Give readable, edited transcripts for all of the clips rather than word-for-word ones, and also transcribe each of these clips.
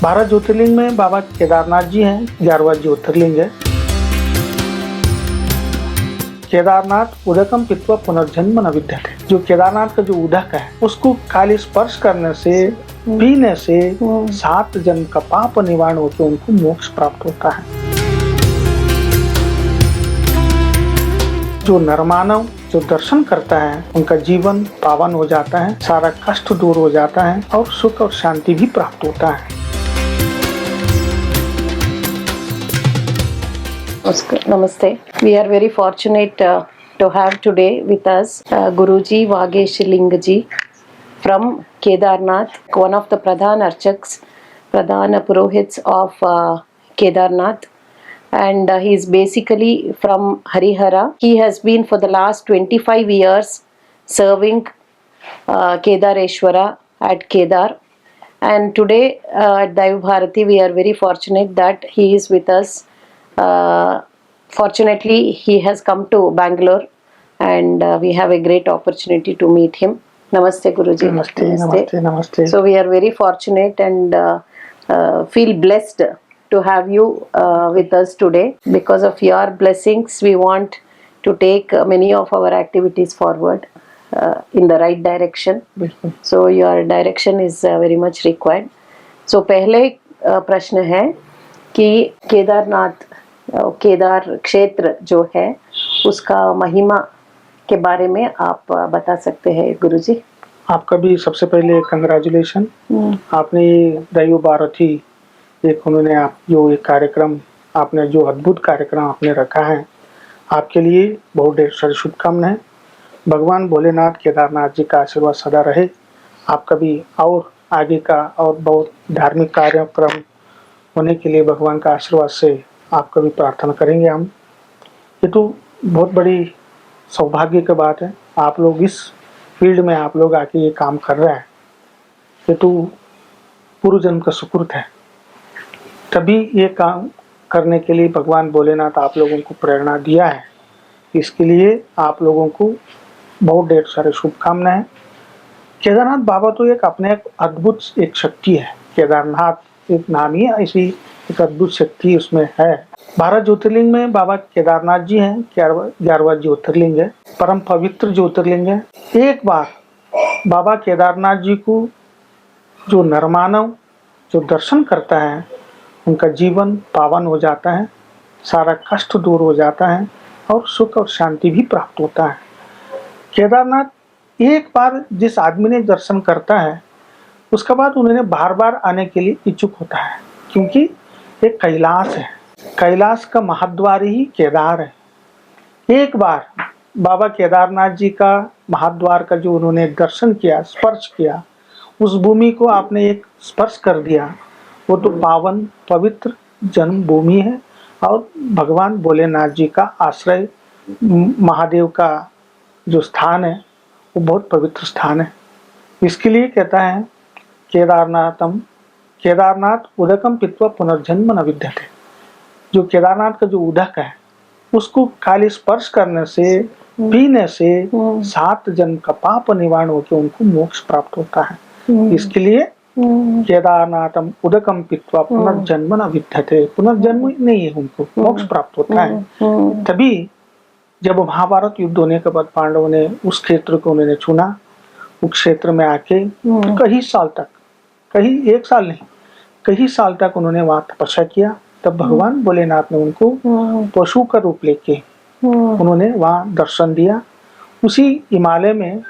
12 ज्योतिर्लिंग में बाबा केदारनाथ जी हैं, 11वां ज्योतिर्लिंग है। केदारनाथ उदकम पित्वा पुनर्जन्म न विद्यते। जो केदारनाथ का जो उदक है उसको खाली स्पर्श करने से, पीने से 7 जन्म का पाप निवारण होकर उनको मोक्ष प्राप्त होता है। जो नरमानव जो दर्शन करता है उनका जीवन पावन हो जाता है, सारा कष्ट दूर हो जाता है और सुख और शांति भी प्राप्त होता है। Namaste. We are very fortunate to have today with us Guruji Vagesh Lingaji from Kedarnath, one of the Pradhan Archaks, Pradhan Purohits of Kedarnath, and he is basically from Harihara. He has been for the last 25 years serving Kedareshwara at Kedar, and today at Daiva Bharati we are very fortunate that he is with us. Fortunately, he has come to Bangalore, and we have a great opportunity to meet him. Namaste, Guruji. Namaste, namaste, namaste. So we are very fortunate and feel blessed to have you with us today. Because of your blessings, we want to take many of our activities forward in the right direction. So your direction is very much required. So पहले प्रश्न है कि केदारनाथ केदार क्षेत्र जो है उसका महिमा के बारे में आप बता सकते हैं गुरुजी। आपका भी सबसे पहले कंग्रेचुलेशन। आपने दैव भारती एक उन्होंने आप जो एक कार्यक्रम आपने जो अद्भुत कार्यक्रम आपने रखा है, आपके लिए बहुत ढेर सारी शुभकामनाएं। भगवान भोलेनाथ केदारनाथ जी का आशीर्वाद सदा रहे। आपका भी और आगे का और बहुत धार्मिक कार्यक्रम होने के लिए भगवान का आशीर्वाद से आपका भी प्रार्थना करेंगे हम। ये तो बहुत बड़ी सौभाग्य की बात है, आप लोग इस फील्ड में आप लोग आके ये काम कर रहे हैं। ये तो पूर्व जन्म का सुकृत है, तभी ये काम करने के लिए भगवान भोलेनाथ आप लोगों को प्रेरणा दिया है। इसके लिए आप लोगों को बहुत ढेर सारे शुभकामनाएं। केदारनाथ बाबा तो एक अपने अद्भुत एक शक्ति है। केदारनाथ एक नाम ही ऐसी एक अद्भुत शक्ति उसमें है। 12 ज्योतिर्लिंग में बाबा केदारनाथ जी हैं, 11वां ज्योतिर्लिंग है, परम पवित्र ज्योतिर्लिंग है। एक बार बाबा केदारनाथ जी को जो नरमानव जो दर्शन करता है उनका जीवन पावन हो जाता है, सारा कष्ट दूर हो जाता है और सुख और शांति भी प्राप्त होता है। केदारनाथ एक बार जिस आदमी ने दर्शन करता है उसके बाद उन्हें बार बार आने के लिए इच्छुक होता है, क्योंकि एक कैलाश है, कैलाश का महाद्वार ही केदार है। एक बार बाबा केदारनाथ जी का महाद्वार का जो उन्होंने दर्शन किया, स्पर्श किया, उस भूमि को आपने एक स्पर्श कर दिया, वो तो पावन पवित्र जन्मभूमि है और भगवान भोलेनाथ जी का आश्रय, महादेव का जो स्थान है वो बहुत पवित्र स्थान है। इसके लिए कहता है केदारनाथ उदकम पित्वा पुनर्जन्म न विद्यते। जो केदारनाथ का जो उदक है उसको खाली स्पर्श करने से, पीने से 7 जन्म का पाप निवारण होकर उनको मोक्ष प्राप्त होता है। इसके लिए केदारनाथम उदकम पित्वा पुनर्जन्म न विद्यते, पुनर्जन्म नहीं है, उनको मोक्ष प्राप्त होता है। तभी जब महाभारत युद्ध होने के बाद पांडवों ने उस क्षेत्र को उन्होंने चुना, उस क्षेत्र में आके कई साल तक, कहीं 1 साल नहीं, कई साल तक उन्होंने वहां तपस्या किया। तब भगवान भोलेनाथ ने उनको पशु का रूप लेके उन्होंने वहां दर्शन दिया। उसी हिमालय में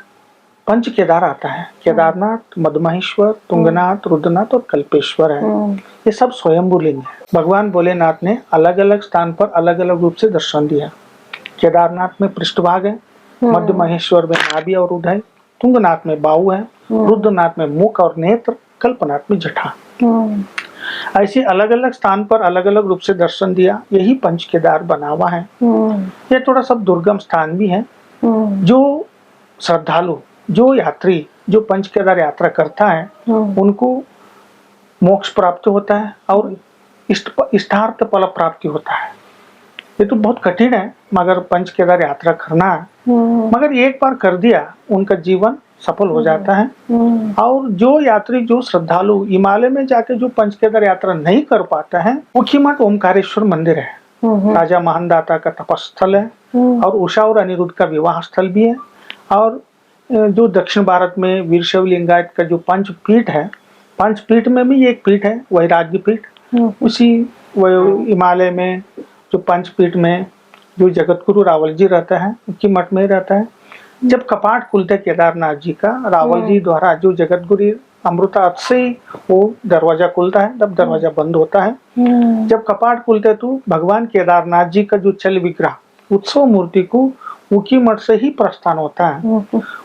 पंच केदार आता है, केदारनाथ, मदमहेश्वर, तुंगनाथ, रुद्रनाथ और कल्पेश्वर है। ये सब स्वयंभू लिंग है। भगवान भोलेनाथ ने अलग अलग स्थान पर अलग अलग रूप से दर्शन दिया। केदारनाथ में पृष्ठभाग है, मध्य महेश्वर में नाभि और उदय, तुंगनाथ में बाहु है, रुद्रनाथ में मुख और नेत्र, कल्पनाथ में जटा। ऐसे अलग अलग स्थान पर अलग अलग रूप से दर्शन दिया। यही पंच केदार बना हुआ है। ये थोड़ा सा दुर्गम स्थान भी है। जो श्रद्धालु, जो यात्री, जो पंच केदार यात्रा करता है उनको मोक्ष प्राप्त होता है और इष्टार्थ फल प्राप्ति होता है। ये तो बहुत कठिन है मगर पंच केदार यात्रा करना है, मगर एक बार कर दिया उनका जीवन सफल हो जाता है। और जो यात्री, जो श्रद्धालु हिमालय में जाके जो पंच केदार यात्रा नहीं कर पाता है, ऊखीमठ ओमकारेश्वर मंदिर है, राजा महानदाता का तपस्थल है, और उषा और अनिरुद्ध का विवाह स्थल भी है। और जो दक्षिण भारत में वीरशैव लिंगायत का जो पंच पीठ है, पंच पीठ में भी एक पीठ है वैराग्य पीठ। उसी हिमालय में जो पंच पीठ में जो जगत गुरु रावल जी रहता है, उनकी मठ में रहता है। जब कपाट खुलते केदारनाथ जी का, रावल जी द्वारा जो जगत गुरु अमृता से ही वो दरवाजा खुलता है, तब दरवाजा बंद होता है। जब कपाट खुलते तो भगवान केदारनाथ जी का जो चल विग्रह उत्सव मूर्ति को ऊखीमठ से ही प्रस्थान होता है।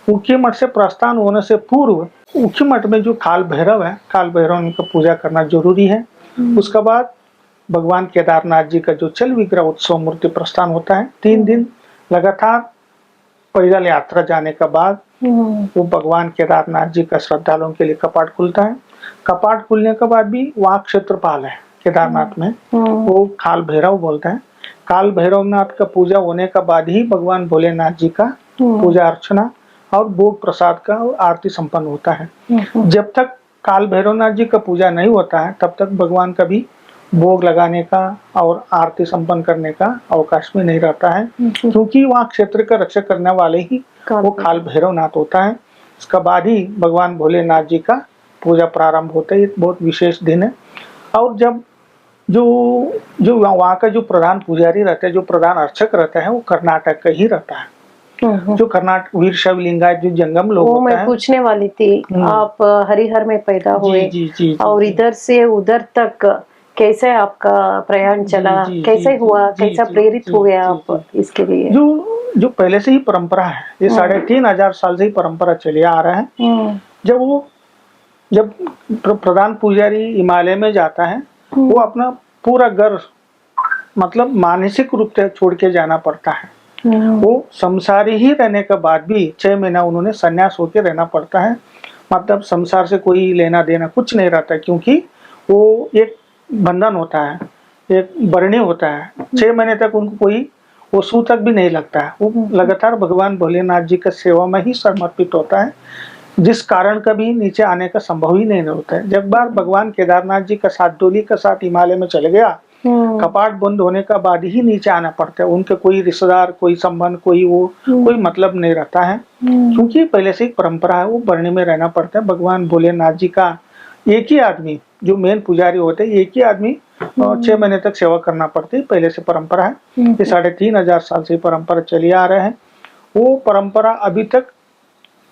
ऊखीमठ से प्रस्थान होने से पूर्व ऊखीमठ में जो काल भैरव है, काल भैरव का पूजा करना जरूरी है। उसके बाद भगवान केदारनाथ जी का जो चल विग्रह उत्सव मूर्ति प्रस्थान होता है। 3 दिन लगातार पैदल यात्रा जाने के बाद वो भगवान केदारनाथ जी का श्रद्धालुओं के लिए कपाट खुलता है। कपाट खुलने के बाद भी वहाँ क्षेत्रपाल है केदारनाथ में, वो काल भैरव बोलते हैं। काल भैरवनाथ का पूजा होने के बाद ही भगवान भोलेनाथ जी का पूजा अर्चना और भोग प्रसाद का आरती संपन्न होता है। जब तक काल भैरवनाथ जी का पूजा नहीं होता है, तब तक भगवान का भी भोग लगाने का और आरती संपन्न करने का अवकाश में नहीं रहता है, क्योंकि वहाँ क्षेत्र का रक्षा करने वाले ही वो काल भैरवनाथ होता है। इसका बाद ही भगवान भोलेनाथ जी का पूजा प्रारंभ होता है। बहुत विशेष दिन है। और जब जो वहाँ का जो प्रधान पुजारी रहता है, जो प्रधान अर्चक रहता है, वो कर्नाटक का ही रहता है। जो कर्नाटक वीरशैव लिंगायत जो जंगम लोग वो होता मैं है। पूछने वाली थी, आप हरिहर में पैदा हुए और इधर से उधर तक कैसे आपका प्रयाण चला, कैसे हुआ, कैसा प्रेरित हुए आप इसके लिए? जो पहले से ही परंपरा है, ये 3,500 साल से ही परंपरा चले आ रहा है। जब प्रधान पुजारी हिमालय में जाता है, वो अपना पूरा घर मतलब मानसिक रूप से छोड़ के जाना पड़ता है। वो संसारी ही रहने के बाद भी 6 महीना उन्होंने संन्यास होकर रहना पड़ता है। मतलब संसार से कोई लेना देना कुछ नहीं रहता, क्योंकि वो एक बंधन होता है, एक बरणी होता है। 6 महीने तक उनको कोई वो सूतक भी नहीं लगता है। वो लगातार भगवान भोलेनाथ जी का सेवा में ही समर्पित होता है, जिस कारण कभी नीचे आने का संभव ही नहीं होता है। जब बार भगवान केदारनाथ जी का साथ डोली का साथ हिमालय में चले गया, कपाट बंद होने का बाद ही नीचे आना पड़ता है। उनके कोई रिश्तेदार, कोई संबंध, कोई मतलब नहीं रहता है, क्योंकि पहले से एक परंपरा है, वो बरणी में रहना पड़ता है। भगवान भोलेनाथ जी का एक ही आदमी जो मेन पुजारी होते हैं, एक ही आदमी 6 महीने तक सेवा करना पड़ती है, पहले से परंपरा है। ये 3,500 साल से परंपरा चली आ रहे हैं। वो परंपरा अभी तक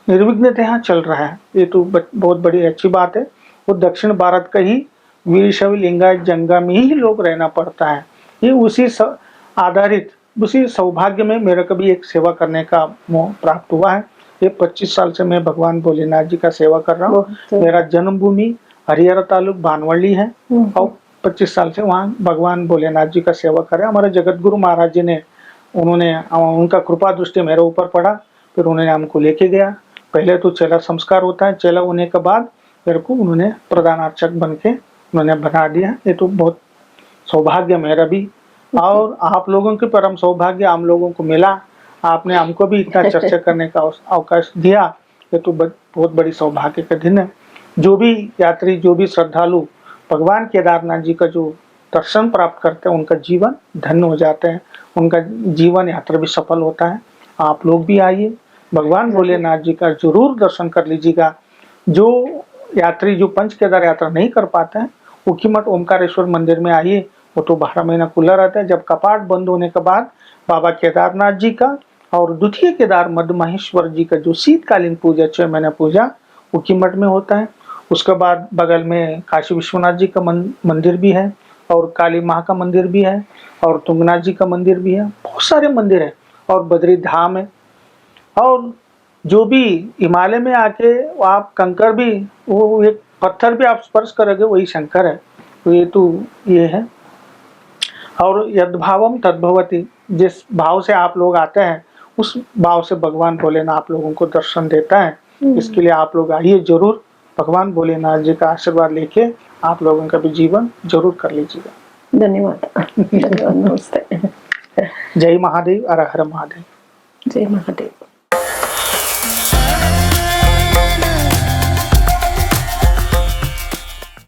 निर्विघ्नतः चल रहा है। ये तो बहुत बड़ी अच्छी बात है। वो दक्षिण भारत का ही वीरशैव लिंगायत जंगम में ही लोग रहना पड़ता है। ये उसी आधारित उसी सौभाग्य में मेरे को भी एक सेवा करने का मोह प्राप्त हुआ है। ये 25 साल से मैं भगवान भोलेनाथ जी का सेवा कर रहा हूँ। मेरा जन्मभूमि हरिहर तालुक बानवली है और 25 साल से वहाँ भगवान भोलेनाथ जी का सेवा कर रहे हैं। हमारे जगत गुरु महाराज जी ने उनका कृपा दृष्टि मेरे ऊपर पड़ा, फिर उन्होंने हमको लेके गया। पहले तो चेला संस्कार होता है, चेला होने के बाद मेरे को उन्होंने प्रधान अर्चक बन के उन्होंने बना दिया। ये तो बहुत सौभाग्य मेरा भी और आप लोगों के परम सौभाग्य हम लोगों को मिला। आपने हमको भी इतना चर्चा करने का अवकाश दिया। ये तो बहुत बड़ी सौभाग्य का दिन है। जो भी यात्री, जो भी श्रद्धालु भगवान केदारनाथ जी का जो दर्शन प्राप्त करते हैं, उनका जीवन धन्य हो जाते हैं, उनका जीवन यात्रा भी सफल होता है। आप लोग भी आइए, भगवान भोलेनाथ जी का जरूर दर्शन कर लीजिएगा। जो यात्री जो पंच केदार यात्रा नहीं कर पाते हैं, ऊखीमठ ओमकारेश्वर मंदिर में आइए, वो तो 12 महीना खुला रहता है। जब कपाट बंद होने के बाद बाबा केदारनाथ जी का और द्वितीय केदार मध्य महेश्वर जी का जो शीतकालीन पूजा 6 महीना पूजा ऊखीमठ में होता है। उसके बाद बगल में काशी विश्वनाथ जी का मंदिर भी है और काली माँ का मंदिर भी है और तुंगनाथ जी का मंदिर भी है। बहुत सारे मंदिर है और बद्री धाम है। और जो भी हिमालय में आके आप कंकर भी, वो एक पत्थर भी आप स्पर्श करोगे, वही शंकर है। तो ये है। और यद्भावम तद्भवति, जिस भाव से आप लोग आते हैं उस भाव से भगवान भोलेनाथ आप लोगों को दर्शन देता है। इसके लिए आप लोग आइए जरूर, भगवान भोलेनाथ जी का आशीर्वाद लेके आप लोगों का भी जीवन जरूर कर लीजिएगा। धन्यवाद। नमस्ते। जय महादेव, हर हर महादेव। जय महादेव।